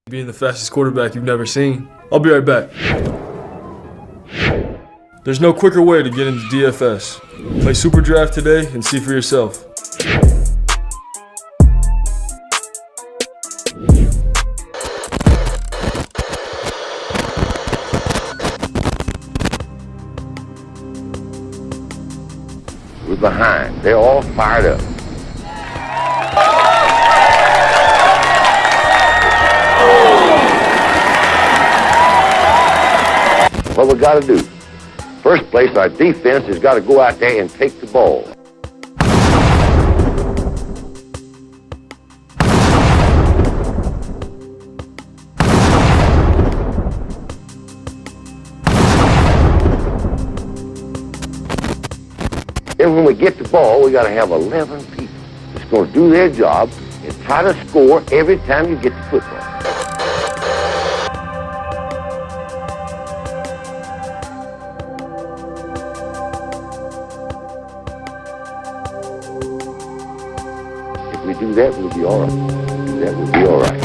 being the fastest quarterback you've never seen. I'll be right back. There's no quicker way to get into DFS. Play Super Draft today and see for yourself. We're behind. They're all fired up. What we got to do? First place, our defense has got to go out there and take the ball. Then when we get the ball, we got to have 11 people that's going to do their job and try to score every time you get the football. If we do that, we'll be all right. That will be all right.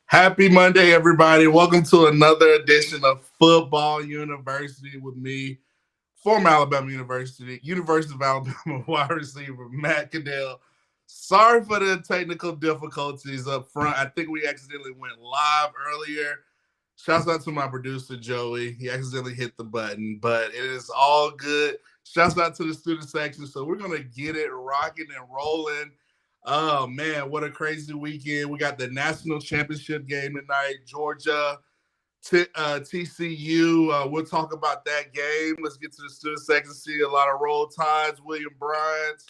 Happy Monday, everybody. Welcome to another edition of Football University with me, former Alabama University of Alabama wide receiver, Matt Caddell. Sorry for the technical difficulties up front. I think we accidentally went live earlier. Shouts out to my producer, Joey. He accidentally hit the button, but it is all good. Shouts out to the student section. So we're going to get it rocking and rolling. Oh, man, what a crazy weekend. We got the national championship game tonight, Georgia, TCU. We'll talk about that game. Let's get to the student section, see a lot of Roll Tides, William Bryant's.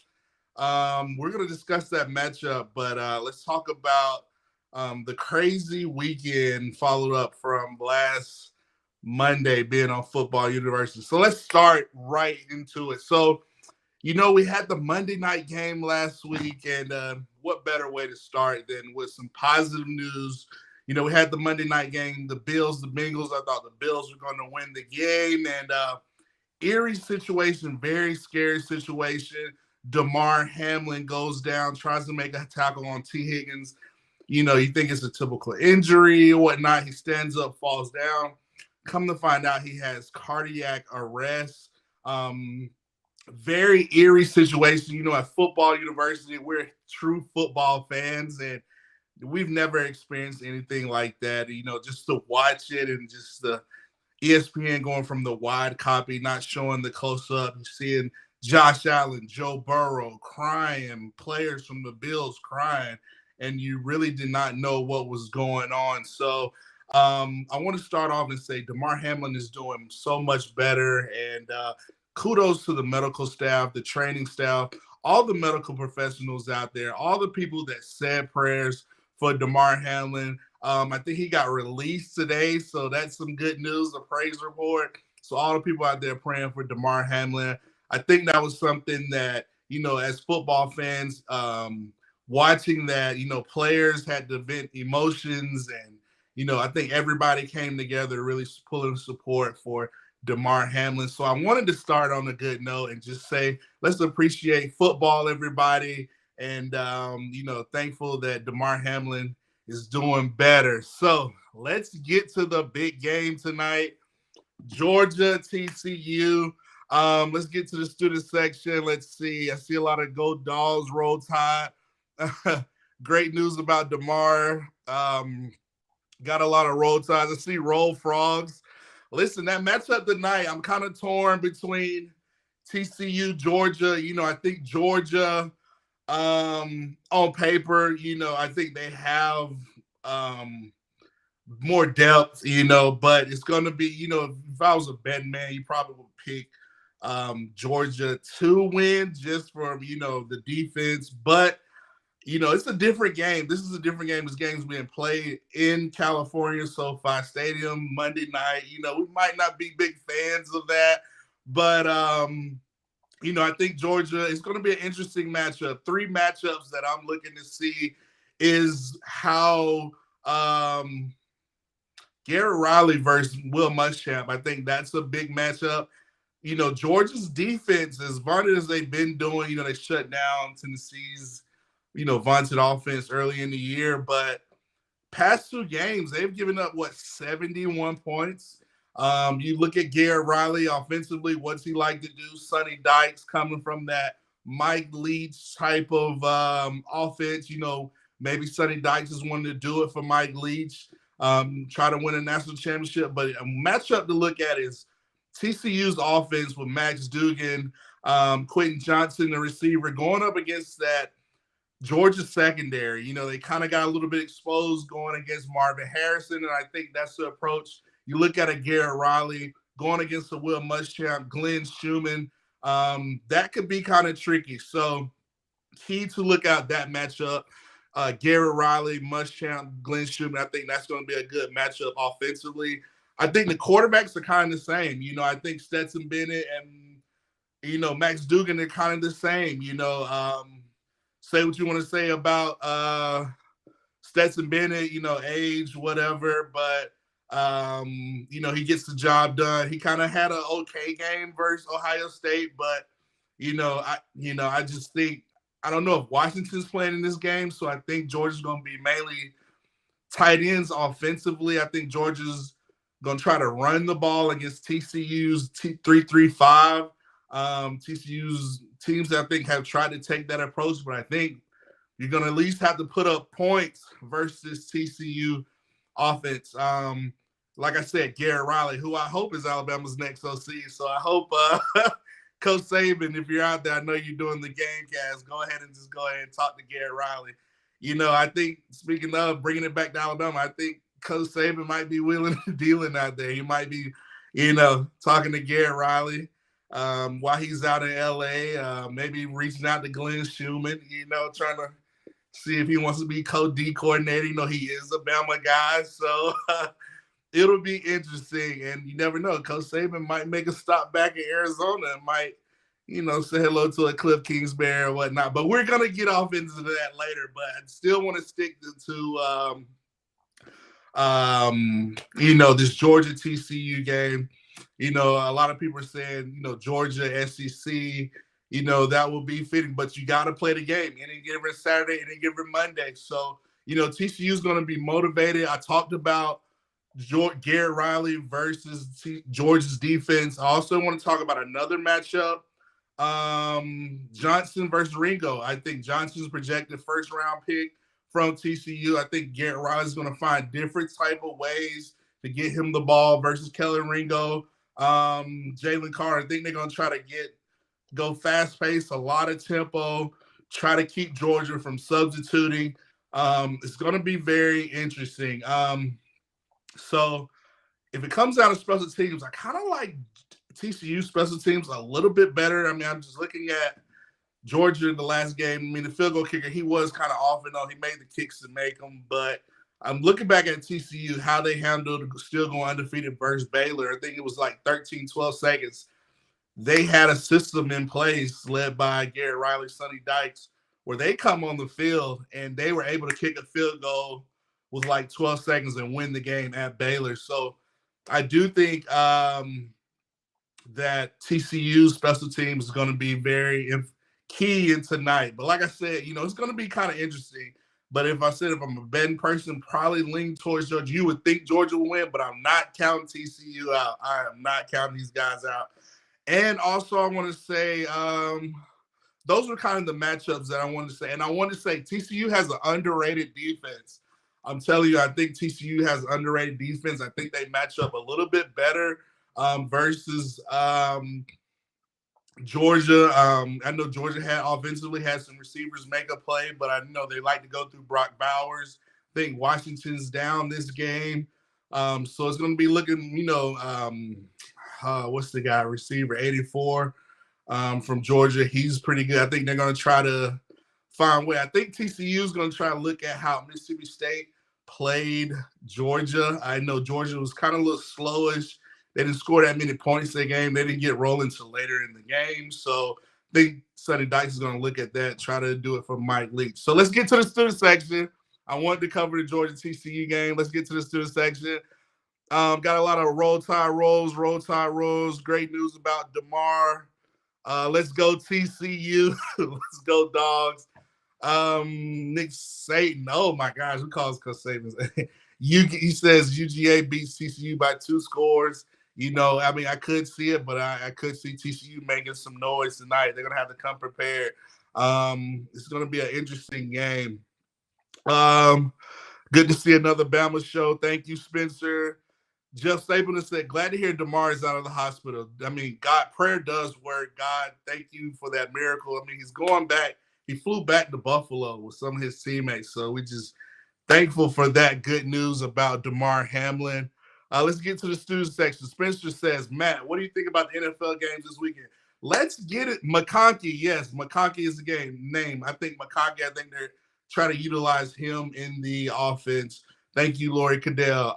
We're going to discuss that matchup, but let's talk about the crazy weekend followed up from last Monday being on Football University. So let's start right into it. So, you know, we had the Monday night game last week, and what better way to start than with some positive news. You know, we had the Monday night game, the Bills, the Bengals. I thought the Bills were going to win the game, and eerie situation, very scary situation. Damar Hamlin goes down, tries to make a tackle on T. Higgins. You know, you think it's a typical injury or whatnot. He stands up, falls down. Come to find out he has cardiac arrest. Very eerie situation. You know, at Football University, we're true football fans, and we've never experienced anything like that. You know, just to watch it and just the ESPN going from the wide copy, not showing the close-up, seeing Josh Allen, Joe Burrow crying, players from the Bills crying, and you really did not know what was going on. So I want to start off and say Damar Hamlin is doing so much better, and kudos to the medical staff, the training staff, all the medical professionals out there, all the people that said prayers for Damar Hamlin. I think he got released today, so that's some good news, a praise report. So all the people out there praying for Damar Hamlin. I think that was something that, you know, as football fans, watching that, you know, players had to vent emotions, and, you know, I think everybody came together really pulling support for Damar Hamlin. So I wanted to start on a good note and just say, let's appreciate football, everybody. And, you know, thankful that Damar Hamlin is doing better. So let's get to the big game tonight. Georgia, TCU. Let's get to the student section. Let's see. I see a lot of Go Dogs, Roll Tide. Great news about Damar. Got a lot of Roll Tides. I see Roll Frogs. Listen, that matchup tonight, I'm kind of torn between TCU, Georgia. You know, I think Georgia, on paper, you know, I think they have more depth, but it's going to be, if I was a betting man, you probably would pick Georgia to win just from, the defense. But, it's a different game. This is a different game. This game's being played in California, SoFi Stadium, Monday night. We might not be big fans of that, but, I think Georgia is going to be an interesting matchup. 3 matchups that I'm looking to see is how Garrett Riley versus Will Muschamp. I think that's a big matchup. Georgia's defense, as vaunted as they've been doing, they shut down Tennessee's, vaunted offense early in the year. But past 2 games, they've given up, 71 points. You look at Garrett Riley offensively, what's he like to do? Sonny Dykes coming from that Mike Leach type of offense. Maybe Sonny Dykes is wanting to do it for Mike Leach, try to win a national championship. But a matchup to look at is TCU's offense with Max Duggan, Quentin Johnson, the receiver, going up against that Georgia secondary. They kind of got a little bit exposed going against Marvin Harrison, and I think that's the approach. You look at a Garrett Riley going against a Will Muschamp, Glenn Schumann. That could be kind of tricky. So key to look out that matchup. Garrett Riley, Muschamp, Glenn Schumann. I think that's going to be a good matchup offensively. I think the quarterbacks are kind of the same. I think Stetson Bennett and, Max Duggan are kind of the same. Say what you want to say about Stetson Bennett, age, whatever, but he gets the job done. He kind of had an okay game versus Ohio State, but I just think, I don't know if Washington's playing in this game, so I think Georgia's going to be mainly tight ends offensively. I think Georgia's going to try to run the ball against TCU's 3-3-5. TCU's teams, I think, have tried to take that approach, but I think you're going to at least have to put up points versus TCU offense. Like I said, Garrett Riley, who I hope is Alabama's next OC. So I hope Coach Saban, if you're out there, I know you're doing the Gamecast, go ahead and talk to Garrett Riley. I think, speaking of bringing it back to Alabama, I think Coach Saban might be willing to dealing out there. He might be, talking to Garrett Riley while he's out in LA, maybe reaching out to Glenn Schumann, trying to see if he wants to be co-D coordinator. He is a Bama guy, so it'll be interesting. And you never know, Coach Saban might make a stop back in Arizona and might, say hello to a Cliff Kingsbury or whatnot. But we're going to get off into that later. But I still want to stick to this Georgia TCU game. A lot of people are saying, Georgia SEC, that will be fitting, but you got to play the game any given Saturday, any given Monday. So, TCU is going to be motivated. I talked about Garrett Riley versus Georgia's defense. I also want to talk about another matchup, Johnson versus Ringo. I think Johnson's projected first-round pick from TCU. I think Garrett Riley's going to find different type of ways to get him the ball versus Kellen Ringo. Jalen Carr, I think they're going to try to go fast-paced, a lot of tempo, try to keep Georgia from substituting. It's going to be very interesting. So if it comes down to special teams, I kind of like TCU special teams a little bit better. I mean, I'm just looking at Georgia in the last game. I mean, the field goal kicker, he was kind of off and on. He made the kicks to make them, but I'm looking back at TCU, how they handled still going undefeated versus Baylor. I think it was like 13, 12 seconds. They had a system in place led by Garrett Riley, Sonny Dykes, where they come on the field and they were able to kick a field goal with like 12 seconds and win the game at Baylor. So I do think that TCU special teams is going to be very key in tonight. But like I said, it's going to be kind of interesting. But if I'm a betting person, probably lean towards Georgia. You would think Georgia will win, but I'm not counting TCU out. I am not counting these guys out. And also I want to say those are kind of the matchups that I wanted to say. And I want to say TCU has an underrated defense. I'm telling you, I think TCU has underrated defense. I think they match up a little bit better versus Georgia. I know Georgia had offensively had some receivers make a play, but I know they like to go through Brock Bowers. I think Washington's down this game. So it's going to be looking, what's the guy, receiver, 84 from Georgia. He's pretty good. I think they're going to try to find a way. I think TCU is going to try to look at how Mississippi State played Georgia. I know Georgia was kind of a little slowish. They didn't score that many points in the game. They didn't get rolling until later in the game. So I think Sonny Dykes is going to look at that, try to do it for Mike Leach. So let's get to the student section. I wanted to cover the Georgia TCU game. Let's get to the student section. Got a lot of roll tide rolls. Great news about DeMar. Let's go TCU. Let's go Dogs. Nick Saban. Oh my gosh, who calls Coach Saban? He says UGA beats TCU by 2 scores. I could see it, but I could see TCU making some noise tonight. They're gonna have to come prepared. It's gonna be an interesting game. Good to see another Bama show. Thank you, Spencer. Jeff Stapleton said, glad to hear DeMar is out of the hospital. God, prayer does work. God, thank you for that miracle. He's going back. He flew back to Buffalo with some of his teammates. So we just thankful for that good news about DeMar Hamlin. Let's get to the student section. Spencer says, Matt, what do you think about the NFL games this weekend? Let's get it. McConkey, yes, McConkey is the name. I think they're trying to utilize him in the offense. Thank you, Lori Caddell.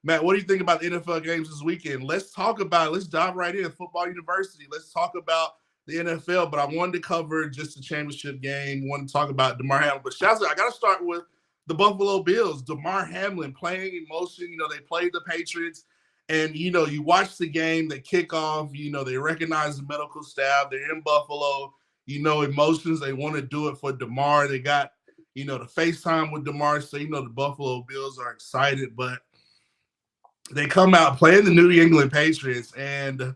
Matt, what do you think about the NFL games this weekend? Let's talk about it. Let's dive right in. Football University. Let's talk about the NFL, but I wanted to cover just the championship game. I wanted to talk about DeMar Hamlin. But Shazza, I got to start with the Buffalo Bills. DeMar Hamlin playing in motion. They played the Patriots. And, you watch the game, they kick off. They recognize the medical staff. They're in Buffalo. Emotions. They want to do it for DeMar. They got, the FaceTime with DeMar. So, the Buffalo Bills are excited. But they come out playing the New England Patriots, and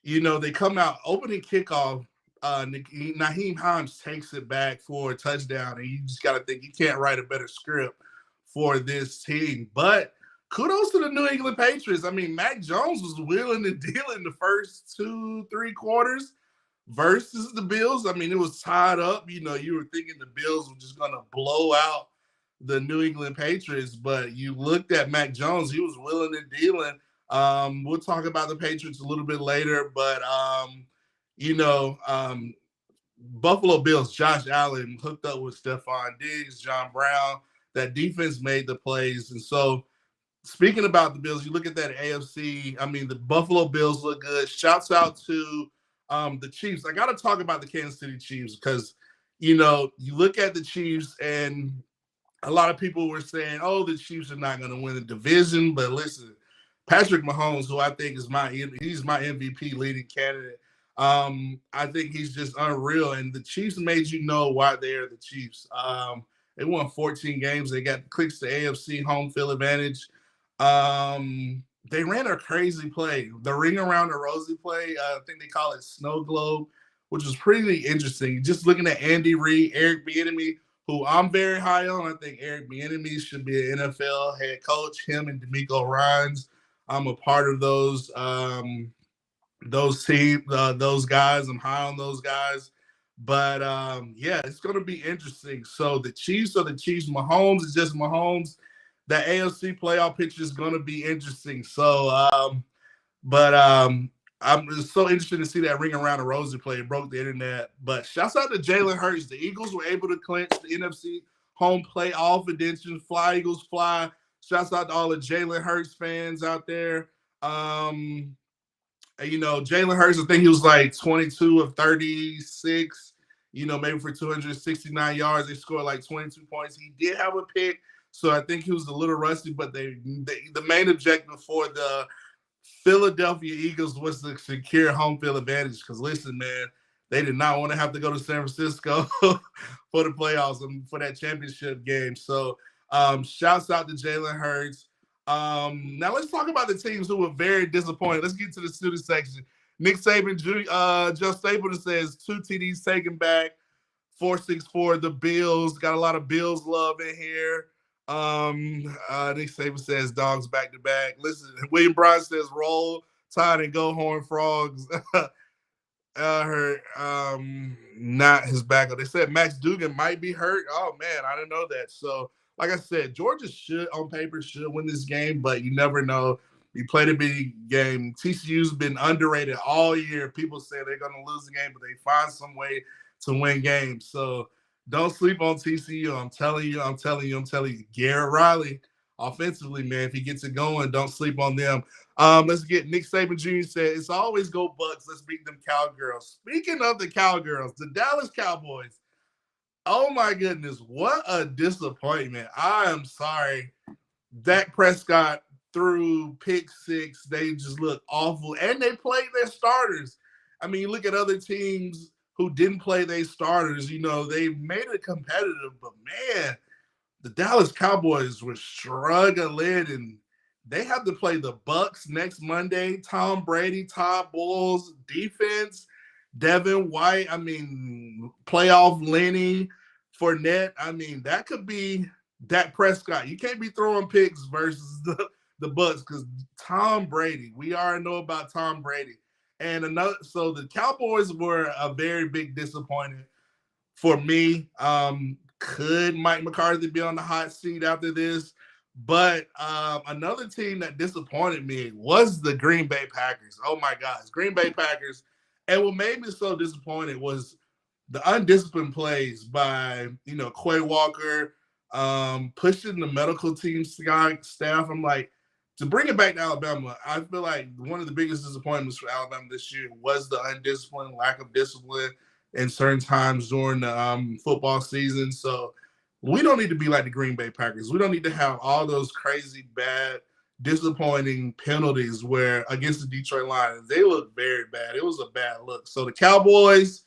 they come out opening kickoff. Naheem Hines takes it back for a touchdown, and you just got to think you can't write a better script for this team. But kudos to the New England Patriots. Mac Jones was wheeling and dealing the first 2-3 quarters versus the Bills. It was tied up. You were thinking the Bills were just going to blow out the New England Patriots, but you looked at Mac Jones, he was willing and dealing. We'll talk about the Patriots a little bit later, but Buffalo Bills, Josh Allen hooked up with Stephon Diggs, John Brown. That defense made the plays. And so speaking about the Bills, you look at that AFC, the Buffalo Bills look good. Shouts out to the Chiefs. I got to talk about the Kansas City Chiefs because, you look at the Chiefs and a lot of people were saying, oh, the Chiefs are not going to win the division. But listen, Patrick Mahomes, who I think is he's my MVP leading candidate. I think he's just unreal. And the Chiefs made you know why they are the Chiefs. They won 14 games. They got clicks to AFC home field advantage. They ran a crazy play. The ring around the rosy play, I think they call it snow globe, which was pretty interesting. Just looking at Andy Reid, Eric Bieniemy, who I'm very high on. I think Eric Bieniemy should be an NFL head coach. Him and D'Amico Ryans. I'm a part of those teams, those guys. I'm high on those guys. But, it's going to be interesting. So the Chiefs are the Chiefs. Mahomes is just Mahomes. The AFC playoff picture is going to be interesting. So, I'm just so interested to see that ring around the rosy play. It broke the internet. But shouts out to Jalen Hurts. The Eagles were able to clinch the NFC home playoff edition. Fly, Eagles, fly. Shouts out to all the Jalen Hurts fans out there. Jalen Hurts, I think he was like 22 of 36, maybe for 269 yards. They scored like 22 points. He did have a pick, so I think he was a little rusty. But the main objective for the Philadelphia Eagles was to secure home field advantage because, listen, man, they did not want to have to go to San Francisco for the playoffs and for that championship game. So shouts out to Jalen Hurts. Now let's talk about the teams who were very disappointed. Let's get to the student section. Nick Saban, Jeff Stapleton says 2 TDs taken back, 464. The Bills got a lot of Bills love in here. Nick Saban says Dogs back to back. Listen, William Bryan says roll tide and go Horned Frogs. Not his backup. They said Max Duggan might be hurt. Oh man, I didn't know that. So like I said, Georgia should, on paper, should win this game, but you never know. You played a big game. TCU's been underrated all year. People say they're going to lose the game, but they find some way to win games. So don't sleep on TCU. I'm telling you. Garrett Riley, offensively, man, if he gets it going, don't sleep on them. Let's get Nick Saban Jr. said, it's always go Bucks. Let's beat them Cowgirls. Speaking of the Cowgirls, the Dallas Cowboys. Oh, my goodness. What a disappointment. I am sorry. Dak Prescott threw pick six. They just look awful. And they played their starters. I mean, you look at other teams who didn't play their starters. You know, they made it competitive. But, man, the Dallas Cowboys were struggling. And they have to play the Bucks next Monday. Tom Brady, Todd Bowles, defense, Devin White. I mean, playoff Lenny Fournette. I mean, that could be Dak Prescott. You can't be throwing picks versus the Bucks because Tom Brady. We already know about Tom Brady. And so the Cowboys were a very big disappointment for me. Could Mike McCarthy be on the hot seat after this? But another team that disappointed me was the Green Bay Packers. Oh, my gosh. Green Bay Packers. And what made me so disappointed was the undisciplined plays by, Quay Walker, pushing the medical team staff. I'm like, to bring it back to Alabama, I feel like one of the biggest disappointments for Alabama this year was the undisciplined, lack of discipline in certain times during the football season. So we don't need to be like the Green Bay Packers. We don't need to have all those crazy, bad, disappointing penalties where against the Detroit Lions, they look very bad. It was a bad look. So the Cowboys,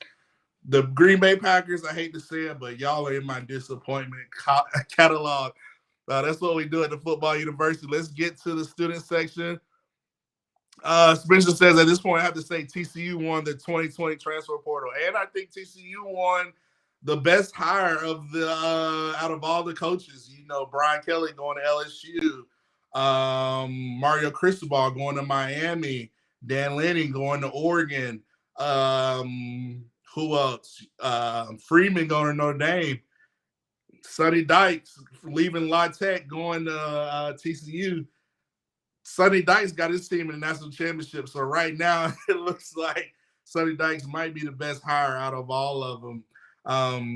the Green Bay Packers, I hate to say it, but y'all are in my disappointment catalog. That's what we do at the Football University. Let's get to the student section. Spencer says, at this point, I have to say TCU won the 2020 transfer portal. And I think TCU won the best hire of the out of all the coaches. Brian Kelly going to LSU, Mario Cristobal going to Miami, Dan Lanning going to Oregon. Who else? Freeman going to Notre Dame. Sonny Dykes leaving La Tech going to TCU. Sonny Dykes got his team in the national championship. So right now it looks like Sonny Dykes might be the best hire out of all of them.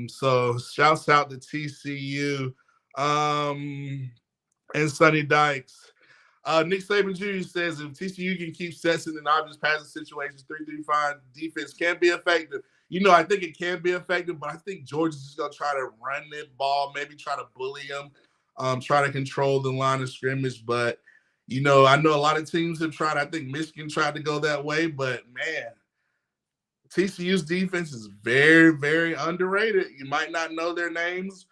So shouts out to TCU and Sonny Dykes. Nick Saban Jr. says if TCU can keep Stetson in obvious passing situations, 3-3-5 defense can be effective. I think it can be effective, but I think Georgia's just going to try to run the ball, maybe try to bully them, try to control the line of scrimmage. But, I know a lot of teams have tried. I think Michigan tried to go that way. But, man, TCU's defense is very, very underrated. You might not know their names.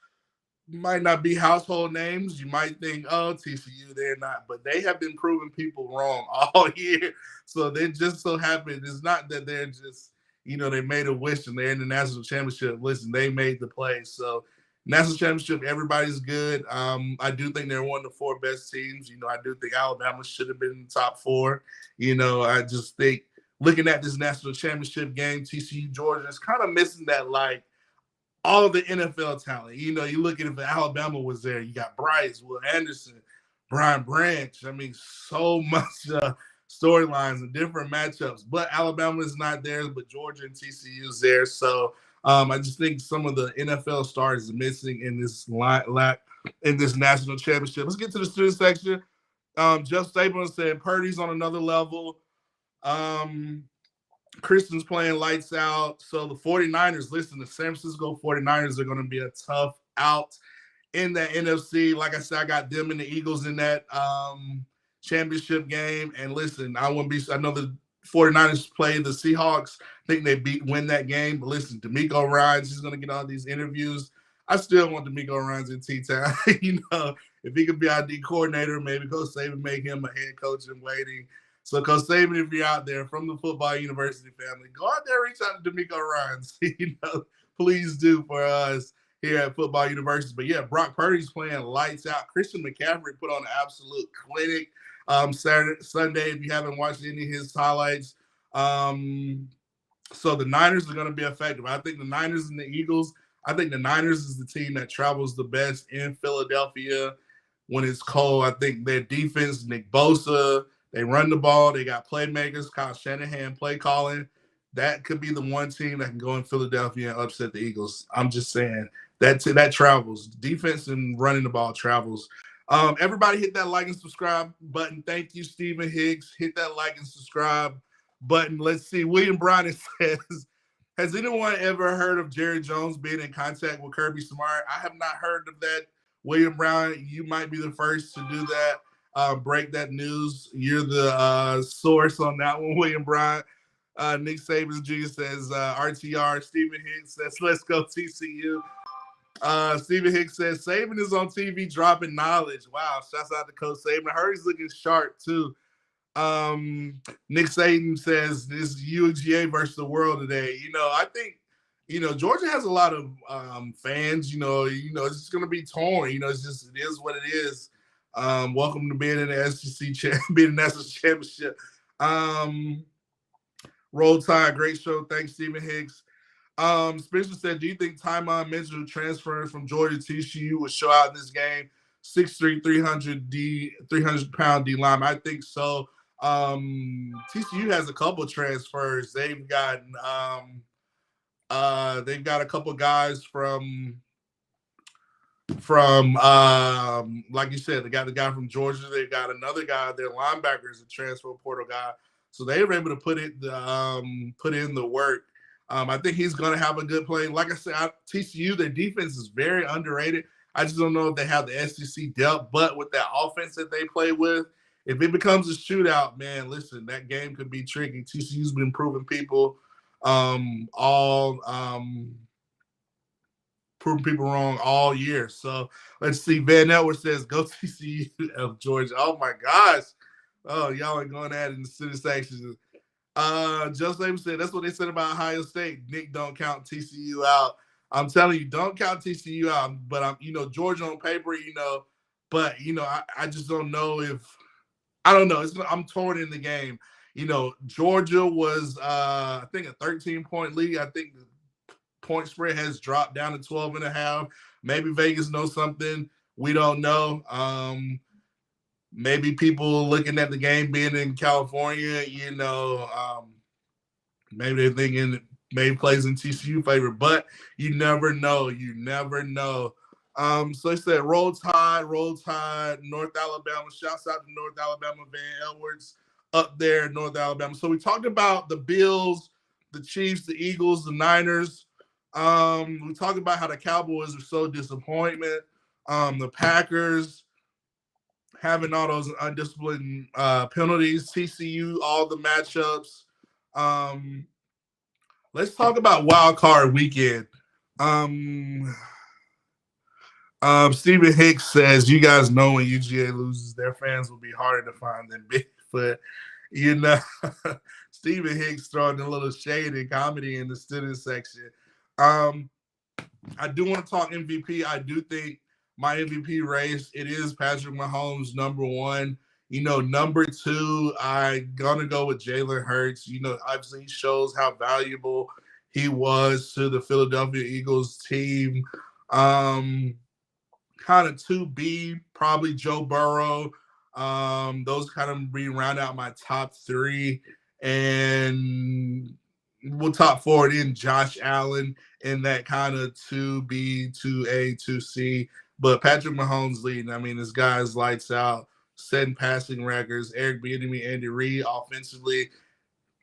Might not be household names. You might think, oh, TCU, they're not. But they have been proving people wrong all year. So they just so happen. It's not that they're just – they made a wish and they're in the national championship. Listen, they made the play. So, national championship, everybody's good. I do think they're one of the four best teams. I do think Alabama should have been in the top four. I just think looking at this national championship game, TCU, Georgia, is kind of missing that, like, all of the NFL talent. You look at if Alabama was there, you got Bryce, Will Anderson, Brian Branch. I mean, so much storylines and different matchups, but Alabama is not there, but Georgia and TCU is there. So I just think some of the NFL stars are missing in this in this national championship. Let's get to the student section. Jeff Stapleton said Purdy's on another level. Kristen's playing lights out. So the 49ers, listen, the San Francisco 49ers are going to be a tough out in the NFC. Like I said, I got them and the Eagles in that championship game. And listen, I know the 49ers play the Seahawks. I think they win that game. But listen, DeMeco Ryans, he's going to get all these interviews. I still want DeMeco Ryans in T-Town. If he could be our D coordinator, maybe Coach Saban make him a head coach in waiting. So Coach Saban, if you're out there from the Football University family, go out there, reach out to DeMeco Ryans. Please do for us here at Football University. But yeah, Brock Purdy's playing lights out. Christian McCaffrey put on an absolute clinic Sunday, if you haven't watched any of his highlights. So the Niners are going to be effective. I think the Niners and the Eagles, I think the Niners is the team that travels the best in Philadelphia when it's cold. I think their defense, Nick Bosa, they run the ball. They got playmakers, Kyle Shanahan, play calling. That could be the one team that can go in Philadelphia and upset the Eagles. I'm just saying that travels. Defense and running the ball travels. Everybody hit that like and subscribe button. Thank you, Stephen Hicks. Hit that like and subscribe button. Let's see. William Brown says, has anyone ever heard of Jerry Jones being in contact with Kirby Smart? I have not heard of that. William Brown, you might be the first to do that. Break that news. You're the source on that one, William Brown. Nick Sabins Jr. says, RTR. Stephen Hicks says, let's go TCU. Stephen Hicks says, Saban is on TV dropping knowledge. Wow, shouts out to Coach Saban. I heard he's looking sharp, too. Nick Saban says, this UGA versus the world today. I think, Georgia has a lot of fans. It's just going to be torn. It is what it is. Welcome to being in the SEC, being in the national championship. Roll Tide, great show. Thanks, Stephen Hicks. Spencer said, do you think Tymon Mitchell transferring from Georgia to TCU would show out in this game? 6'3", 300-pound D lineman. I think so. TCU has a couple transfers. They've got a couple guys from like you said, they got the guy from Georgia. They got another guy, their linebacker is a transfer portal guy. So they were able to put in the work. I think he's going to have a good play. Like I said, TCU, their defense is very underrated. I just don't know if they have the SEC depth, but with that offense that they play with, if it becomes a shootout, man, listen, that game could be tricky. TCU's been proving people wrong all year. So let's see. Van Edwards says, go TCU of Georgia. Oh, my gosh. Oh, y'all are going at it in the city sections. Joseph said, that's what they said about Ohio State. Nick, don't count TCU out. I'm telling you, don't count TCU out. But I'm, Georgia on paper, but I just don't know if I don't know. I'm torn in the game. Georgia was I think a 13-point lead. I think the point spread has dropped down to 12.5. Maybe Vegas knows something we don't know. Maybe people looking at the game being in California, maybe they're thinking maybe plays in TCU favor, but you never know. You never know. So they said, roll Tide, North Alabama. Shouts out to North Alabama, Van Edwards up there in North Alabama. So we talked about the Bills, the Chiefs, the Eagles, the Niners. We talked about how the Cowboys are so disappointment. The Packers having all those undisciplined penalties, TCU, all the matchups. Let's talk about wild card weekend. Stephen Hicks says, you guys know when UGA loses, their fans will be harder to find than Bigfoot. Stephen Hicks throwing a little shade and comedy in the student section. I do want to talk MVP. I do think my MVP race, it is Patrick Mahomes, number one. Number two, I'm going to go with Jalen Hurts. Obviously he shows how valuable he was to the Philadelphia Eagles team. Kind of 2B, probably Joe Burrow. Those kind of be round out my top three. And we'll top forward in Josh Allen in that kind of 2B, 2A, 2C. But Patrick Mahomes leading. I mean, this guy is lights out, setting passing records. Eric Bieniemy, Andy Reid offensively.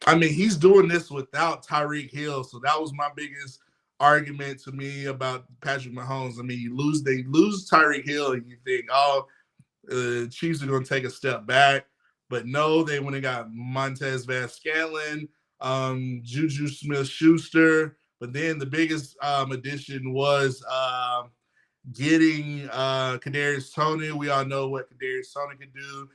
I mean, he's doing this without Tyreek Hill. So that was my biggest argument to me about Patrick Mahomes. I mean, they lose Tyreek Hill, and you think, Chiefs are going to take a step back. But no, they went and got Montez Vaz-Scantling, Juju Smith-Schuster. But then the biggest addition was getting Kadarius Toney. We all know what Kadarius Toney can do.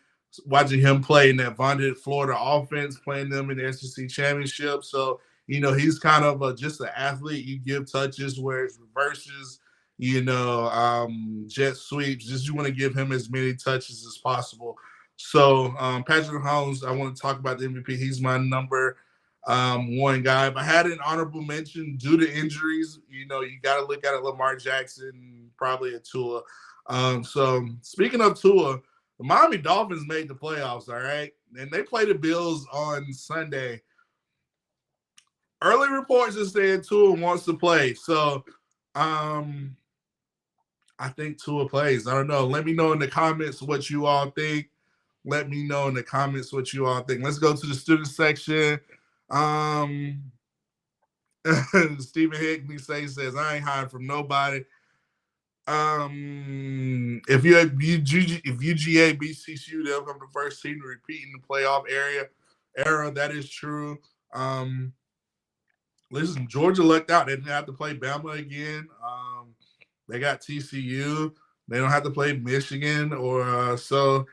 Watching him play in that vaunted Florida offense, playing them in the SEC championship. So, he's kind of just an athlete. You give touches where it's reverses, jet sweeps. Just you want to give him as many touches as possible. So Patrick Mahomes, I want to talk about the MVP. He's my number one guy. If I had an honorable mention due to injuries, you got to look at it. Lamar Jackson, probably a Tua. So speaking of Tua, the Miami Dolphins made the playoffs, all right? And they play the Bills on Sunday. Early reports are saying Tua wants to play. So I think Tua plays. I don't know. Let me know in the comments what you all think. Let's go to the student section. Stephen Hickney says, I ain't hiding from nobody. If UGA beats TCU, they'll come the first team to repeat in the playoff era. That is true. Listen, Georgia lucked out. They didn't have to play Bama again. They got TCU. They don't have to play Michigan or so.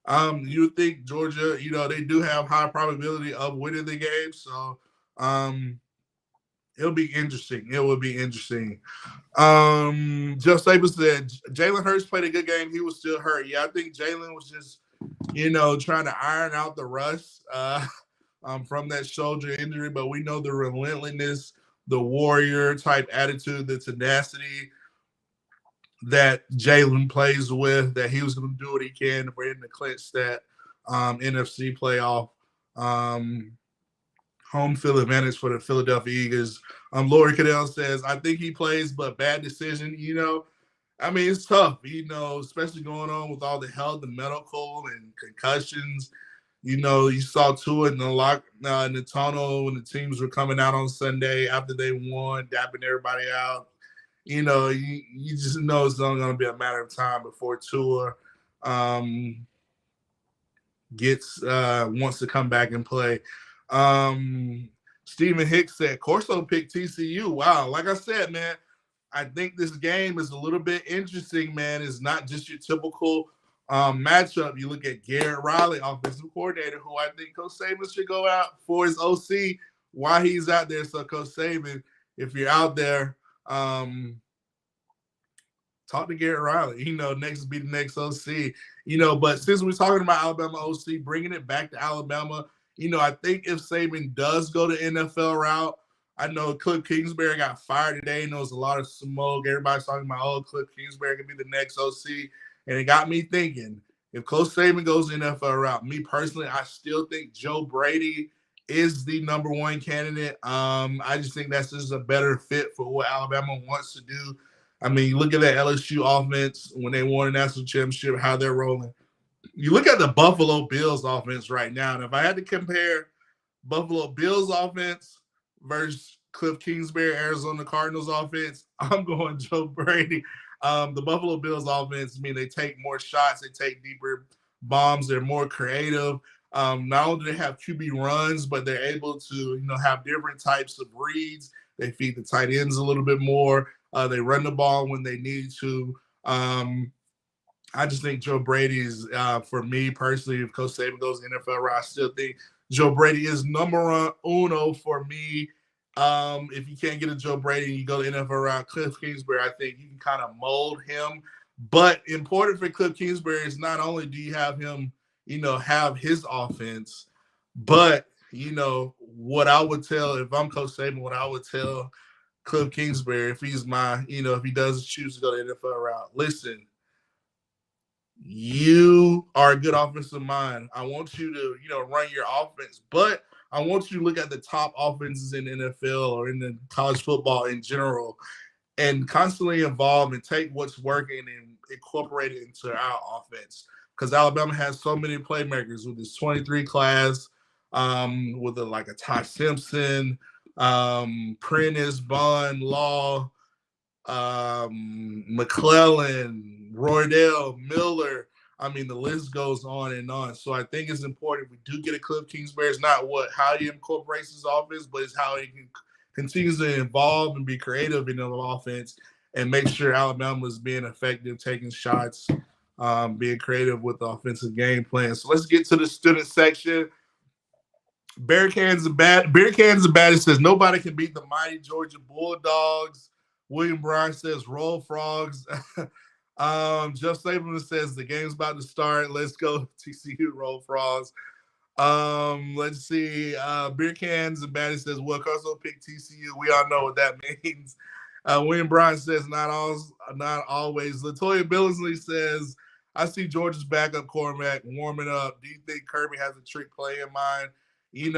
You would think Georgia, they do have high probability of winning the game. So it'll be interesting. It will be interesting. Jeff Staples said Jalen Hurts played a good game. He was still hurt. Yeah, I think Jalen was just, trying to iron out the rust from that shoulder injury. But we know the relentlessness, the warrior type attitude, the tenacity that Jalen plays with, that he was going to do what he can for him to clinch that NFC playoff home field advantage for the Philadelphia Eagles. Lori Caddell says, I think he plays, but bad decision. It's tough, especially going on with all the health, the medical and concussions. You saw Tua in the tunnel when the teams were coming out on Sunday after they won, dapping everybody out. You just know it's only going to be a matter of time before Tua wants to come back and play. Stephen Hicks said Corso picked TCU. Wow, like I said, man, I think this game is a little bit interesting, man. It's not just your typical matchup. You look at Garrett Riley, offensive coordinator, who I think Coach Saban should go out for his OC while he's out there. So Coach Saban, if you're out there, talk to Garrett Riley. Next be the next OC. But since we're talking about Alabama OC, bringing it back to Alabama, I think if Saban does go the NFL route, I know Cliff Kingsbury got fired today. There's a lot of smoke. Everybody's talking about, Cliff Kingsbury could be the next OC. And it got me thinking, if Coach Saban goes the NFL route, me personally, I still think Joe Brady is the number one candidate. I just think that's just a better fit for what Alabama wants to do. You look at that LSU offense when they won a national championship, how they're rolling. You look at the Buffalo Bills offense right now, and if I had to compare Buffalo Bills offense versus Cliff Kingsbury, Arizona Cardinals offense, I'm going Joe Brady. The Buffalo Bills offense, they take more shots, they take deeper bombs, they're more creative. Not only do they have QB runs, but they're able to, have different types of reads. They feed the tight ends a little bit more. They run the ball when they need to. I just think Joe Brady is, for me personally, if Coach Saban goes to the NFL route, I still think Joe Brady is numero uno for me. If you can't get a Joe Brady and you go to the NFL route, Cliff Kingsbury, I think you can kind of mold him. But important for Cliff Kingsbury is not only do you have him, have his offense, but, what I would tell, if I'm Coach Saban, what I would tell Cliff Kingsbury, if he's if he does choose to go the NFL route, listen, you are a good offensive mind. I want you to, run your offense, but I want you to look at the top offenses in the NFL or in the college football in general and constantly evolve and take what's working and incorporate it into our offense. Because Alabama has so many playmakers with this 23 class, with a Ty Simpson, Prentice, Bond, Law, McClellan, Roydell, Miller. The list goes on and on. So I think it's important we do get a Cliff Kingsbury. It's not how he incorporates his offense, but it's how he continues to evolve and be creative in the offense and make sure Alabama is being effective, taking shots, being creative with the offensive game plan. So let's get to the student section. Bear Cans the Baddest says nobody can beat the mighty Georgia Bulldogs. William Bryan says roll frogs. Jeff Stapleton says the game's about to start. Let's go TCU roll frogs. Let's see. Beer Cans and Batty says, well, Carson picked TCU. We all know what that means. William Bryan says, not always. Latoya Billingsley says, I see Georgia's backup quarterback warming up. Do you think Kirby has a trick play in mind? You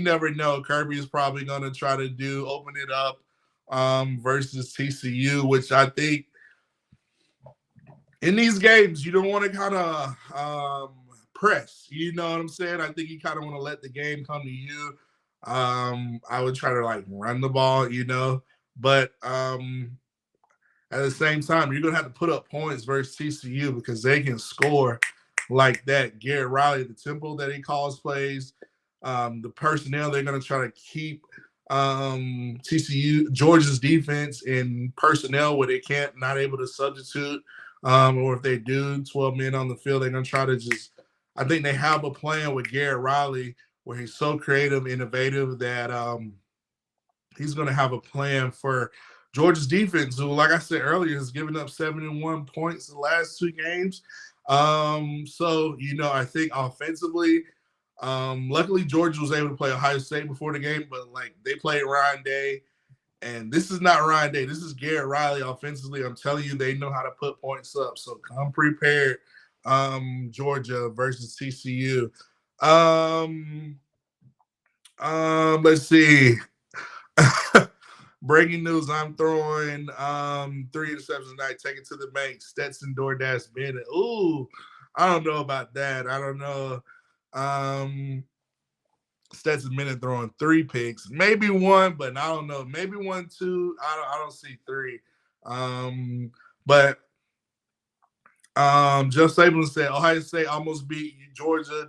never know. Kirby is probably going to try to open it up versus TCU, which I think in these games, you don't want to kind of press. You know what I'm saying? I think you kind of want to let the game come to you. I would try to run the ball, but at the same time, you're gonna have to put up points versus TCU because they can score like that. Garrett Riley, the tempo that he calls plays, the personnel they're gonna try to keep TCU Georgia's defense in personnel where they not able to substitute. Or if they do 12 men on the field, they're going to try to I think they have a plan with Garrett Riley where he's so creative, innovative that he's going to have a plan for Georgia's defense, who, like I said earlier, has given up 71 points in the last 2 games. So, I think offensively, luckily Georgia was able to play Ohio State before the game, but they played Ryan Day. And this is not Ryan Day. This is Garrett Riley offensively. I'm telling you, they know how to put points up. So come prepared, Georgia versus TCU. Let's see. Breaking news, I'm throwing 3 interceptions tonight. Take it to the bank. Stetson DoorDash Bennett. Ooh, I don't know about that. I don't know. Stetson Bennett throwing 3 picks, maybe 1, but I don't know. Maybe 1, 2. I don't see 3. But Jeff Saban said Ohio State almost beat Georgia.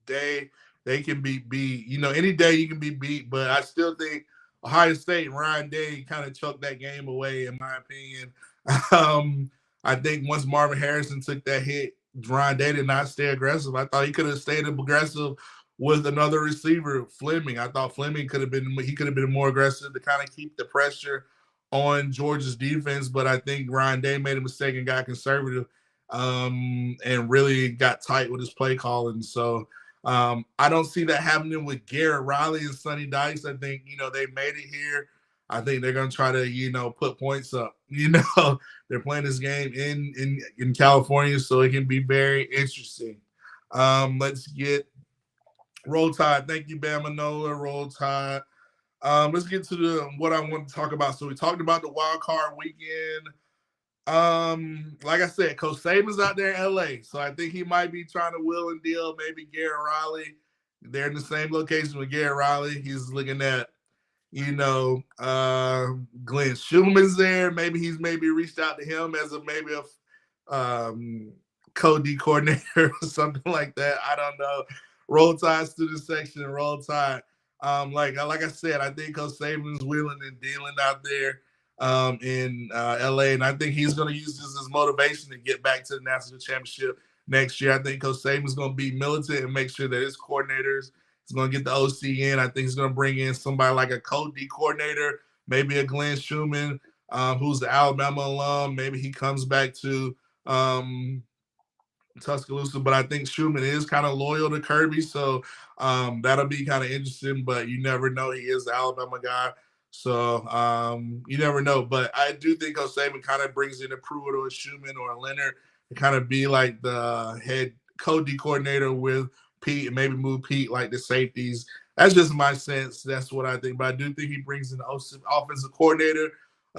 They can be beat. Any day you can be beat, but I still think Ohio State and Ryan Day kind of choked that game away, in my opinion. I think once Marvin Harrison took that hit, Ryan Day did not stay aggressive. I thought he could have stayed aggressive with another receiver, Fleming. I thought Fleming could have been more aggressive to kind of keep the pressure on Georgia's defense, but I think Ryan Day made a mistake and got conservative and really got tight with his play calling. So I don't see that happening with Garrett Riley and Sonny Dykes. I think, they made it here. I think they're going to try to, put points up. They're playing this game in California, so it can be very interesting. Let's get Roll Tide. Thank you, Bama Nola. Roll Tide. Let's get to what I want to talk about. So we talked about the wild card weekend. Like I said, Coach Saban's out there in LA, so I think he might be trying to will and deal maybe Garrett Riley. They're in the same location with Garrett Riley. He's looking at, Glenn Schuman's there. Maybe he's reached out to him as a co-D coordinator or something like that. I don't know. Roll Tide student section, Roll Tide. Like I said, I think Coach Saban's wheeling and dealing out there in LA, and I think he's going to use this as motivation to get back to the national championship next year. I think Coach Saban's going to be militant and make sure that his coordinators is going to get the OC in. I think he's going to bring in somebody like a co-D coordinator, maybe a Glenn Schumann, who's the Alabama alum. Maybe he comes back to Tuscaloosa, but I think Schumann is kind of loyal to Kirby, so that'll be kind of interesting, but you never know. He is the Alabama guy, so you never know. But I do think Coach Saban kind of brings in a Pruitt or a Schumann or a Leonard to kind of be like the head co-D coordinator with Pete and maybe move Pete like the safeties. That's just my sense. That's what I think. But I do think he brings in the offensive coordinator,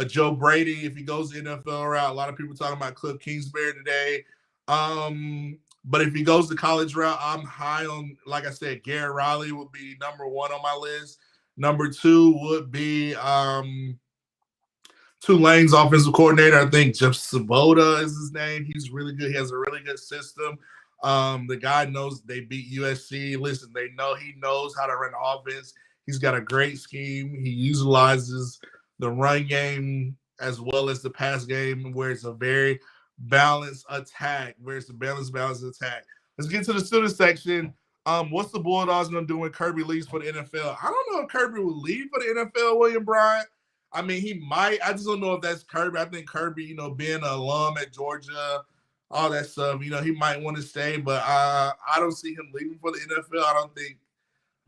Joe Brady, if he goes the NFL route. A lot of people talking about Cliff Kingsbury today. But if he goes the college route, I'm high on, like I said, Garrett Riley would be number 1 on my list. Number 2 would be Tulane's offensive coordinator. I think Jeff Sabota is his name. He's really good. He has a really good system. The guy knows they beat USC. Listen, he knows how to run offense. He's got a great scheme. He utilizes the run game as well as the pass game, where it's a very balanced attack. Let's get to the student section. What's the Bulldogs going to do when Kirby leaves for the NFL? I don't know if Kirby will leave for the NFL, William Bryant. I mean, he might. I just don't know if that's Kirby. I think Kirby, being an alum at Georgia, all that stuff. You know, he might want to stay, but I don't see him leaving for the NFL.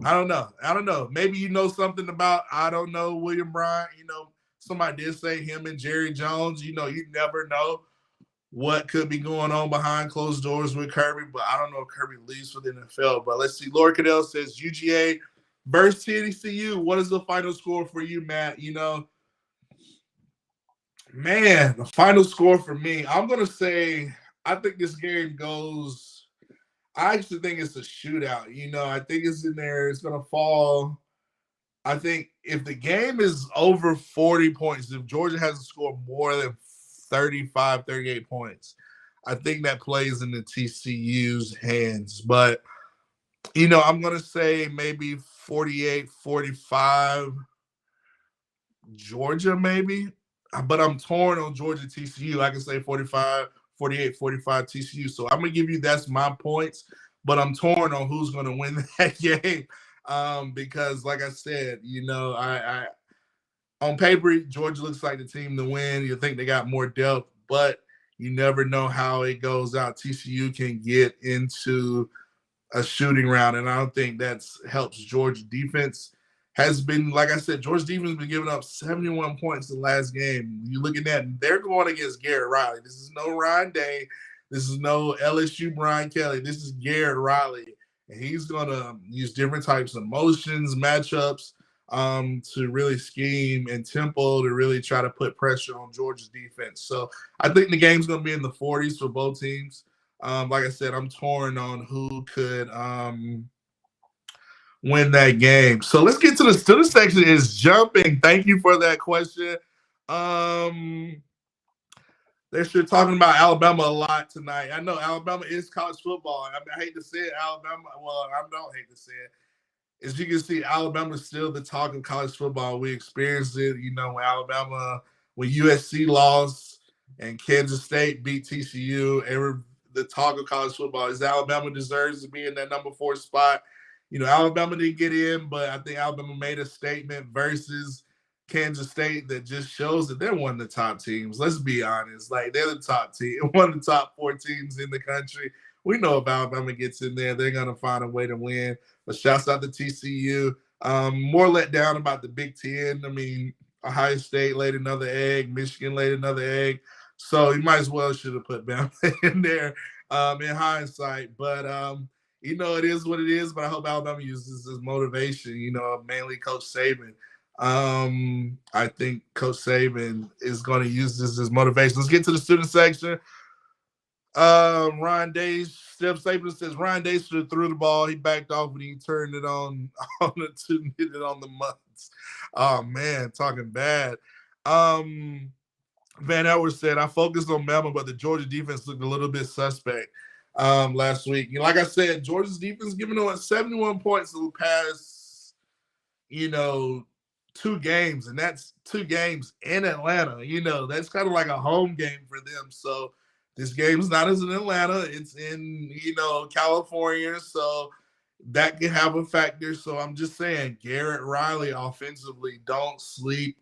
I don't know. Maybe you know something about, I don't know, William Bryant. You know, somebody did say him and Jerry Jones. You know, you never know what could be going on behind closed doors with Kirby, but I don't know if Kirby leaves for the NFL. But let's see. Lord Caddell says UGA versus TCU. What is the final score for you, Matt? You know, man, the final score for me, I'm going to say I think this game goes – I actually think it's a shootout. You know, I think it's in there. It's going to fall – I think if the game is over 40 points, if Georgia hasn't scored more than 35, 38 points, I think that plays in the TCU's hands. But, you know, I'm going to say maybe 48, 45 Georgia maybe. But I'm torn on Georgia TCU. I can say 45, 48, 45 TCU. So I'm going to give you that's my points. But I'm torn on who's going to win that game. Because like I said, you know, I on paper, Georgia looks like the team to win. You think they got more depth, but you never know how it goes out. TCU can get into a shooting round, and I don't think that's helps Georgia defense. Has been, like I said, Georgia defense has been giving up 71 points in the last game. You're looking at, they're going against Garrett Riley. This is no Ryan Day. This is no LSU Brian Kelly. This is Garrett Riley. And he's going to use different types of motions, matchups to really scheme and tempo to really try to put pressure on Georgia's defense. So I think the game's going to be in the 40s for both teams. Like I said, I'm torn on who could win that game. So let's get to the student section is jumping. Thank you for that question. They're sure talking about Alabama a lot tonight. I know Alabama is college football. I mean, I hate to say it, Alabama. Well, I don't hate to say it. As you can see, Alabama is still the talk of college football. We experienced it, you know, when USC lost and Kansas State beat TCU. The talk of college football is Alabama deserves to be in that number 4 spot. You know, Alabama didn't get in, but I think Alabama made a statement versus Kansas State that just shows that they're one of the top teams. Let's be honest. Like, they're the top team, one of the top 4 teams in the country. We know if Alabama gets in there, they're going to find a way to win. But shouts out to TCU. More let down about the Big Ten. I mean, Ohio State laid another egg. Michigan laid another egg. So you might as well should have put Bama in there in hindsight. But, you know, it is what it is. But I hope Alabama uses this as motivation, you know, mainly Coach Saban. I think Coach Saban is going to use this as motivation. Let's get to the student section. Ryan Days, Steph Saban says Ryan Days should have threw the ball. He backed off when he turned it on the months. Oh man, talking bad. Van Edwards said, I focused on Bama, but the Georgia defense looked a little bit suspect last week. You know, like I said, Georgia's defense giving away 71 points in the past, you know, 2 games, and that's 2 games in Atlanta. You know, that's kind of like a home game for them. So this game's not as in Atlanta. It's in, you know, California. So that can have a factor. So I'm just saying, Garrett Riley offensively, don't sleep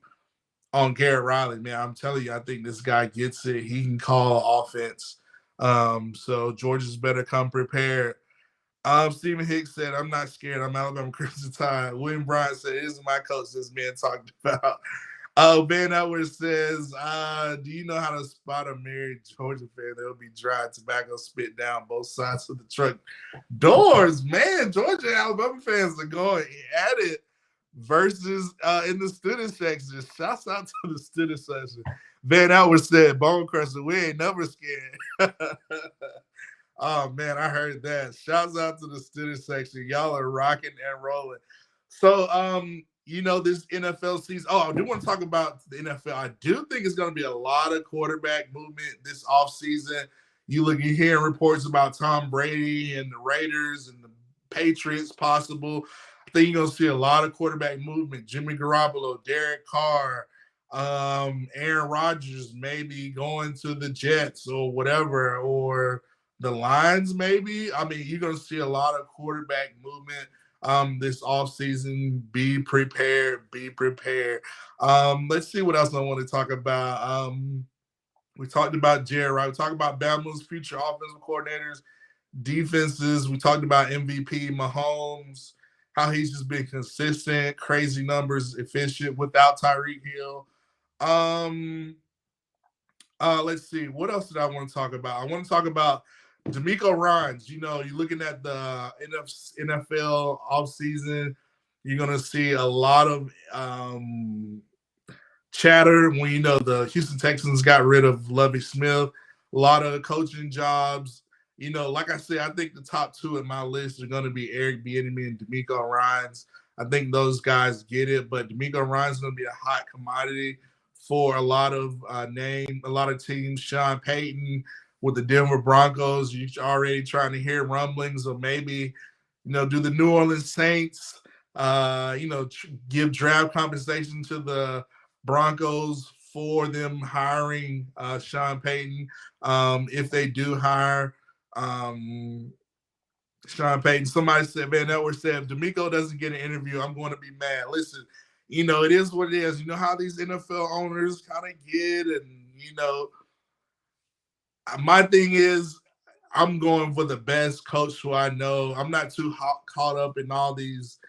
on Garrett Riley, man. I'm telling you, I think this guy gets it. He can call offense. So Georgia's better come prepared. Stephen Hicks said, I'm not scared. I'm Alabama Crimson Tide. William Bryant said, this is my coach this man talked about. Ben Edwards says, do you know how to spot a married Georgia fan? They'll be dry tobacco spit down both sides of the truck doors. Man, Georgia and Alabama fans are going at it versus in the student section. Shouts out to the student section. Van Edwards said, Bone Crusher, we ain't never scared. Oh, man, I heard that. Shouts out to the student section. Y'all are rocking and rolling. So, you know, this NFL season. Oh, I do want to talk about the NFL. I do think it's going to be a lot of quarterback movement this offseason. You're hearing reports about Tom Brady and the Raiders and the Patriots possible. I think you're going to see a lot of quarterback movement. Jimmy Garoppolo, Derek Carr, Aaron Rodgers maybe going to the Jets or whatever, or the Lions maybe. I mean, you're going to see a lot of quarterback movement this offseason. Be prepared. Let's see what else I want to talk about. We talked about Georiga. We talked about Bama's future offensive coordinators, defenses. We talked about MVP Mahomes, how he's just been consistent, crazy numbers, efficient without Tyreek Hill. Let's see. What else did I want to talk about? I want to talk about D'Amico Ryans. You know, you're looking at the NFL offseason, you're going to see a lot of chatter when, you know, the Houston Texans got rid of Lovie Smith, a lot of coaching jobs. You know, like I said, I think the top two in my list are going to be Eric Bieniemy and D'Amico Ryans. I think those guys get it, but D'Amico Ryans is going to be a hot commodity for a lot of teams. Sean Payton with the Denver Broncos, you're already trying to hear rumblings of maybe, you know, do the New Orleans Saints, give draft compensation to the Broncos for them hiring Sean Payton. If they do hire Sean Payton, somebody said, Van Edwards said, if D'Amico doesn't get an interview, I'm going to be mad. Listen, you know, it is what it is. You know how these NFL owners kind of get, and, you know, my thing is I'm going for the best coach who I know. I'm not too caught up in all these,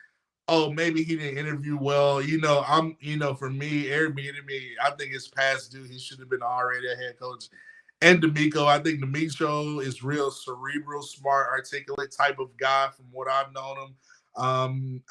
oh, maybe he didn't interview well. You know, for me, Eric Bieniemy, I think it's past due. He should have been already a head coach. And D'Amico, I think D'Amico is real cerebral, smart, articulate type of guy from what I've known him.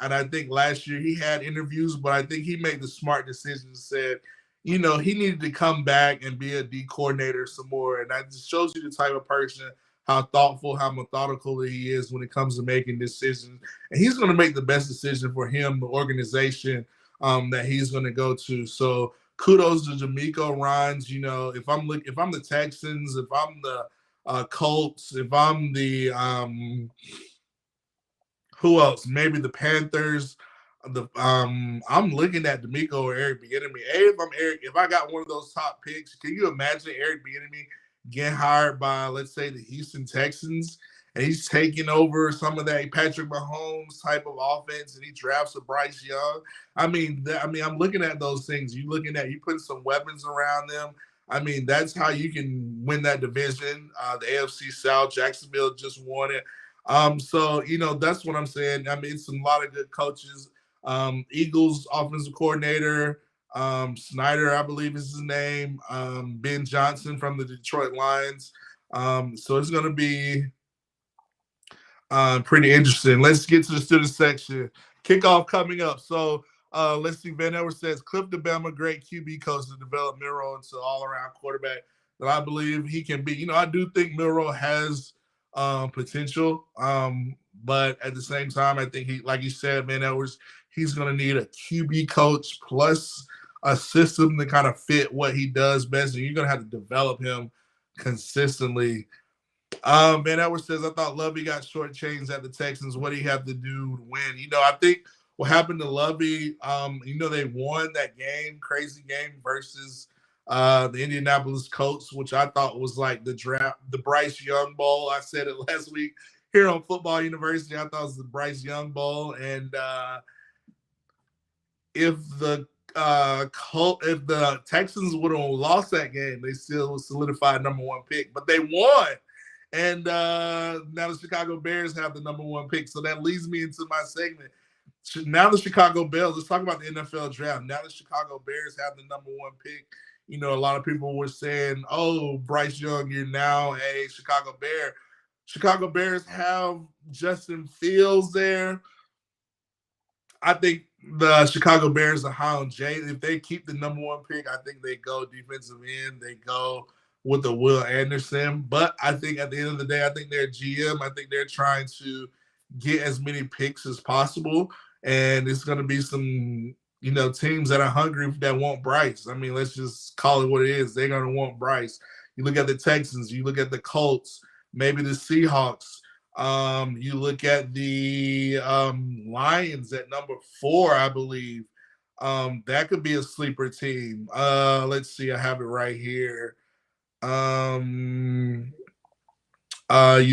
And I think last year he had interviews, but I think he made the smart decision and said, you know, he needed to come back and be a D coordinator some more. And that just shows you the type of person, how thoughtful, how methodical he is when it comes to making decisions. And he's going to make the best decision for him, the organization that he's going to go to. So kudos to D'Amico Ryans. You know, if I'm the Texans, if I'm the Colts, if I'm the who else? Maybe the Panthers. I'm looking at D'Amico or Eric Bieniemy. If I got one of those top picks, can you imagine Eric Bieniemy getting hired by, let's say, the Houston Texans, and he's taking over some of that Patrick Mahomes type of offense, and he drafts a Bryce Young? I'm looking at those things. You putting some weapons around them. I mean, that's how you can win that division. The AFC South, Jacksonville just won it. So, you know, that's what I'm saying. I mean, it's a lot of good coaches. Eagles offensive coordinator, Snyder, I believe is his name. Ben Johnson from the Detroit Lions. So it's going to be pretty interesting. Let's get to the student section. Kickoff coming up. So let's see. Van Edwards says, Cliff DeBama, great QB coach to develop Milroe into all-around quarterback that I believe he can be. You know, I do think Milroe has potential. But at the same time, I think he, like you said, Van Edwards, he's going to need a QB coach plus a system to kind of fit what he does best. And you're going to have to develop him consistently. Van Edwards says, I thought Lovey got shortchanged at the Texans. What do you have to do to win? You know, I think what happened to Lovey, you know, they won that game, crazy game versus the Indianapolis Colts, which I thought was like the Bryce Young Bowl. I said it last week here on Football University. I thought it was the Bryce Young Bowl. And if the Texans would have lost that game, they still solidified number one pick. But they won. And now the Chicago Bears have the number one pick. So that leads me into my segment. Now the Chicago Bears, let's talk about the NFL draft. Now the Chicago Bears have the number one pick. You know, a lot of people were saying, oh, Bryce Young, you're now a Chicago Bear. Chicago Bears have Justin Fields there. I think the Chicago Bears are high on Jay. If they keep the number one pick, I think they go defensive end. They go with the Will Anderson. But I think at the end of the day, I think they're GM. I think they're trying to get as many picks as possible. And it's going to be some, you know, teams that are hungry that want Bryce. I mean, let's just call it what it is. They're going to want Bryce. You look at the Texans. You look at the Colts. Maybe the Seahawks. You look at the Lions at number 4, I believe. That could be a sleeper team. Let's see. I have it right here. You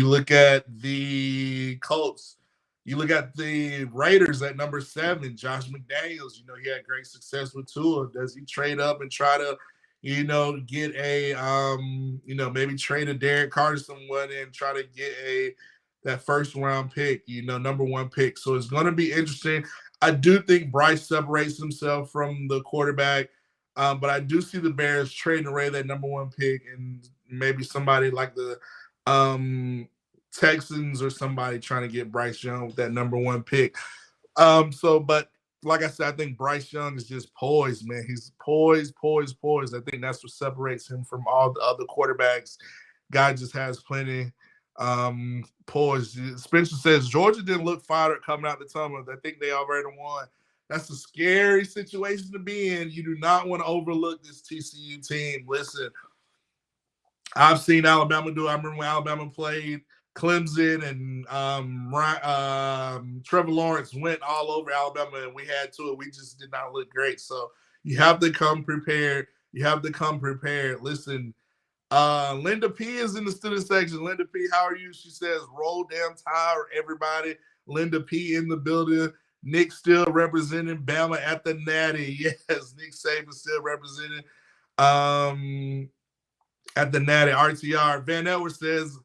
look at the Colts. You look at the Raiders at number 7, Josh McDaniels. You know, he had great success with Tua. Does he trade up and try to, get a maybe trade a Derek Carr to someone and try to get that first round pick, number one pick. So it's going to be interesting. I do think Bryce separates himself from the quarterback, but I do see the Bears trading away that number one pick and maybe somebody like the Texans or somebody trying to get Bryce Young with that number one pick. But like I said, I think Bryce Young is just poised, man. He's poised. I think that's what separates him from all the other quarterbacks. Guy just has plenty poise. Spencer says Georgia didn't look fired up coming out the tunnel. I think they already won. That's a scary situation to be in. You do not want to overlook this TCU team. Listen, I've seen Alabama do it. I remember when Alabama played Clemson and Trevor Lawrence went all over Alabama and we had to it. We just did not look great. So you have to come prepared. Listen, Linda P is in the student section. Linda P, how are you? She says, roll damn tire, everybody. Linda P in the building. Nick still representing Bama at the Natty. Yes, Nick Saban still representing at the Natty. RTR. Van Edwards says,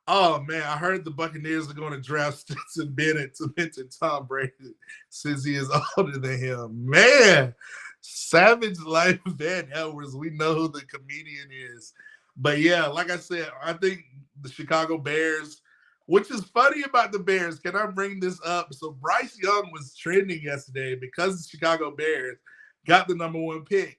oh, man, I heard the Buccaneers are going to draft Stetson Bennett to mentor Tom Brady since he is older than him. Man, savage life Van Edwards. We know who the comedian is. But, yeah, like I said, I think the Chicago Bears, which is funny about the Bears, can I bring this up? So Bryce Young was trending yesterday because the Chicago Bears got the number one pick.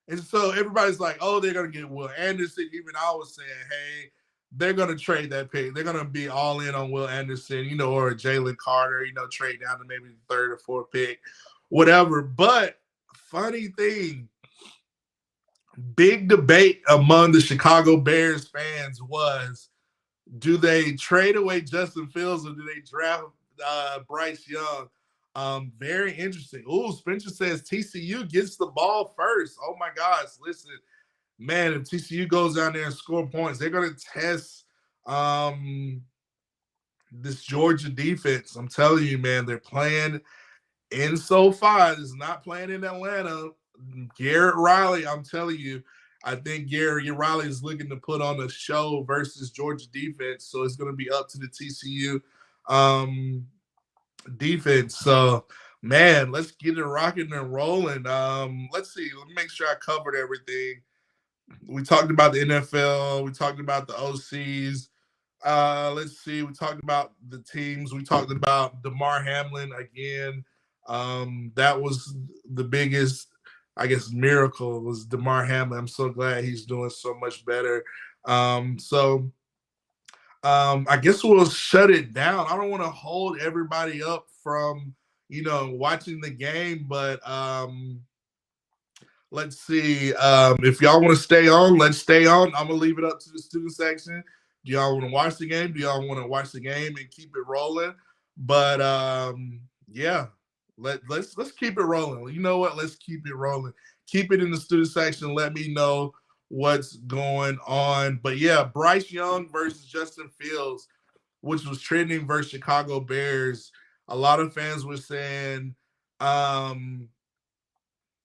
And so everybody's like, oh, they're going to get Will Anderson. Even I was saying, hey, they're going to trade that pick. They're going to be all in on Will Anderson, or Jalen Carter, trade down to maybe the third or fourth pick, whatever. But funny thing, big debate among the Chicago Bears fans was, do they trade away Justin Fields or do they draft Bryce Young? Very interesting. Ooh, Spencer says TCU gets the ball first. Oh, my gosh. Listen, man, if TCU goes down there and score points, they're going to test this Georgia defense. I'm telling you, man, they're playing in SoFi. It's not playing in Atlanta. Garrett Riley, I'm telling you, I think Garrett Riley is looking to put on a show versus Georgia defense. So it's going to be up to the TCU defense. So, man, let's get it rocking and rolling. Let's see. Let me make sure I covered everything. We talked about the NFL. We talked about the OCs. Let's see. We talked about the teams. We talked about DeMar Hamlin again. That was the biggest, I guess, miracle was DeMar Hamlin. I'm so glad he's doing so much better. I guess we'll shut it down. I don't want to hold everybody up from, watching the game, but let's see. If y'all want to stay on, let's stay on. I'm going to leave it up to the student section. Do y'all want to watch the game? Do y'all want to watch the game and keep it rolling? But, yeah, let's keep it rolling. You know what? Let's keep it rolling. Keep it in the student section. Let me know what's going on. But, yeah, Bryce Young versus Justin Fields, which was trending versus Chicago Bears. A lot of fans were saying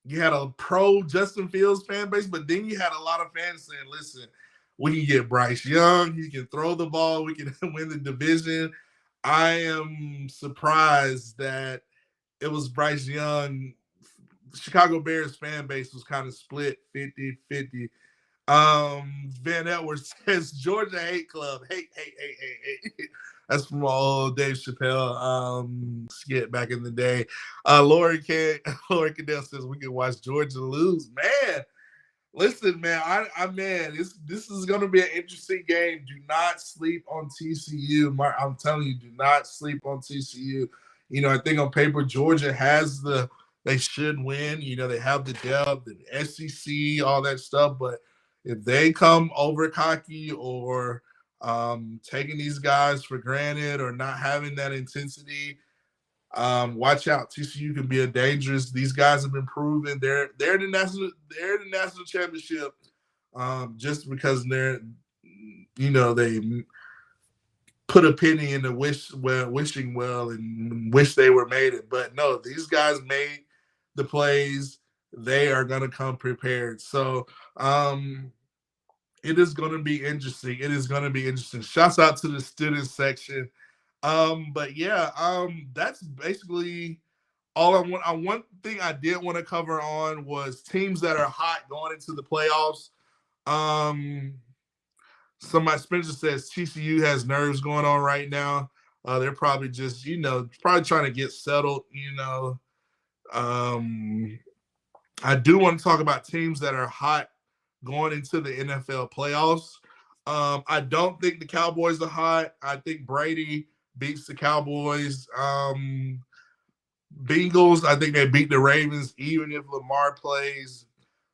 you had a pro Justin Fields fan base, but then you had a lot of fans saying, listen, we can get Bryce Young. He can throw the ball. We can win the division. I am surprised that it was Bryce Young. Chicago Bears fan base was kind of split 50-50. Van Edwards says Georgia Hate Club. Hate. That's from old Dave Chappelle skit back in the day. Lori Caddell says we can watch Georgia lose. Man, listen, man, this is going to be an interesting game. Do not sleep on TCU. I'm telling you, do not sleep on TCU. I think on paper, Georgia has they should win. They have the depth, the SEC, all that stuff. But if they come over cocky or taking these guys for granted or not having that intensity, watch out. TCU can be a dangerous. These guys have been proven they're the national championship just because they put a penny in the wishing well and wish they were made it. But no, these guys made the plays. they are going to come prepared. So it is going to be interesting. It is going to be interesting. Shouts out to the student section. But yeah, that's basically all I want. One thing I did want to cover on was teams that are hot going into the playoffs. Somebody Spencer says TCU has nerves going on right now. They're probably just, probably trying to get settled. I do want to talk about teams that are hot going into the NFL playoffs. I don't think the Cowboys are hot. I think Brady beats the Cowboys. Bengals, I think they beat the Ravens, even if Lamar plays.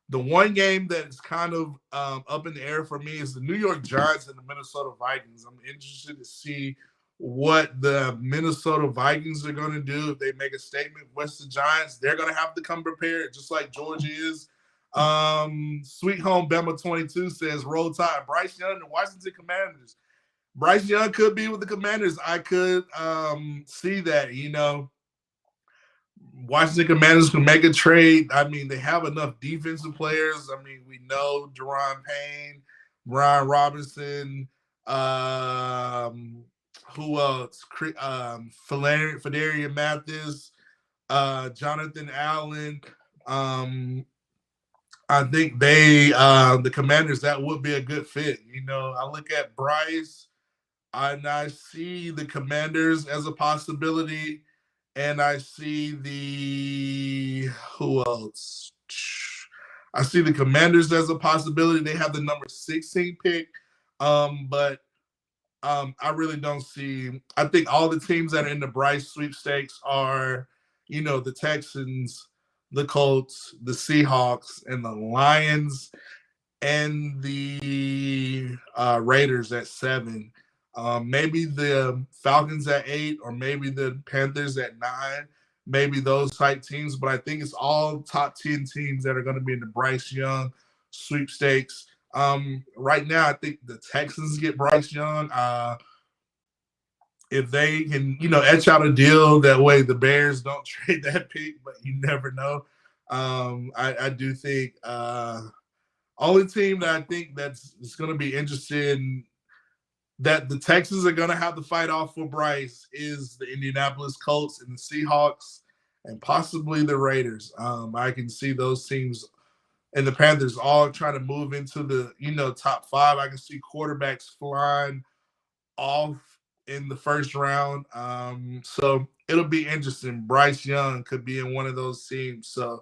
The one game that's kind of up in the air for me is the New York Giants and the Minnesota Vikings. I'm interested to see what the Minnesota Vikings are going to do if they make a statement with the Giants. They're going to have to come prepared, just like Georgia is. Sweet Home Bama 22 says, roll tide. Bryce Young and the Washington Commanders. Bryce Young could be with the Commanders. I could see that, Washington Commanders can make a trade. I mean, they have enough defensive players. I mean, we know Deron Payne, Brian Robinson, who else? Fedarian Mathis, Jonathan Allen. I think the Commanders, that would be a good fit. I look at Bryce and I see the Commanders as a possibility. And I see who else? I see the Commanders as a possibility. They have the number 16 pick. But I really don't see. I think all the teams that are in the Bryce sweepstakes are, the Texans, the Colts, the Seahawks, and the Lions, and the Raiders at 7. Maybe the Falcons at 8, or maybe the Panthers at 9, maybe those type teams. But I think it's all top 10 teams that are going to be in the Bryce Young sweepstakes. Right now, I think the Texans get Bryce Young. If they can, etch out a deal that way, the Bears don't trade that pick, but you never know. I do think only team that I think that's going to be interested in that the Texans are going to have to fight off for Bryce is the Indianapolis Colts and the Seahawks and possibly the Raiders. I can see those teams and the Panthers all trying to move into the, top 5. I can see quarterbacks flying off in the first round. So it'll be interesting. Bryce Young could be in one of those teams. So,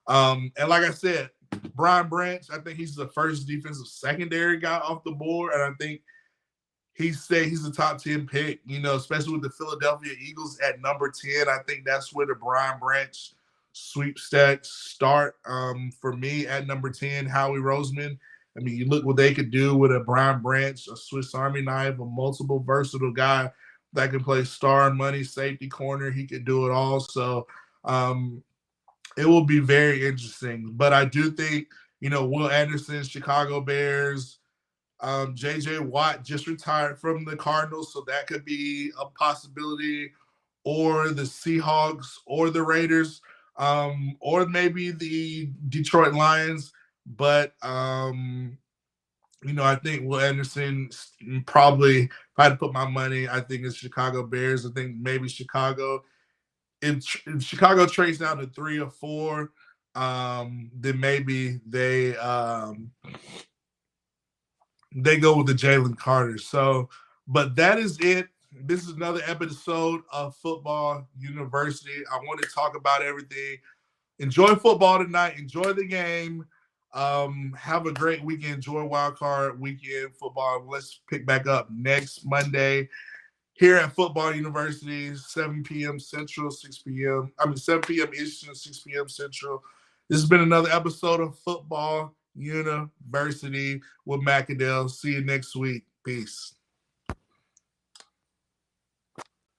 and like I said, Brian Branch, I think he's the first defensive secondary guy off the board. And I think he's a top 10 pick, especially with the Philadelphia Eagles at number 10. I think that's where the Brian Branch sweepstakes start for me at number 10, Howie Roseman. I mean, you look what they could do with a Brian Branch, a Swiss Army knife, a multiple versatile guy that can play star, money, safety, corner. He could do it all. So it will be very interesting. But I do think, Will Anderson, Chicago Bears, J.J. Watt just retired from the Cardinals, so that could be a possibility, or the Seahawks or the Raiders, or maybe the Detroit Lions. But, I think Will Anderson probably, if I had to put my money, I think it's Chicago Bears. I think maybe Chicago. If Chicago trades down to 3 or 4, then maybe they go with the Jalen Carter. So, but that is it. This is another episode of Football University. I want to talk about everything. Enjoy football tonight. Enjoy the game. Have a great weekend. Enjoy Wild Card Weekend football. Let's pick back up next Monday here at Football University, 7 p.m. Central, 7 p.m. Eastern, 6 p.m. Central. This has been another episode of Football University with Caddell. See you next week. Peace.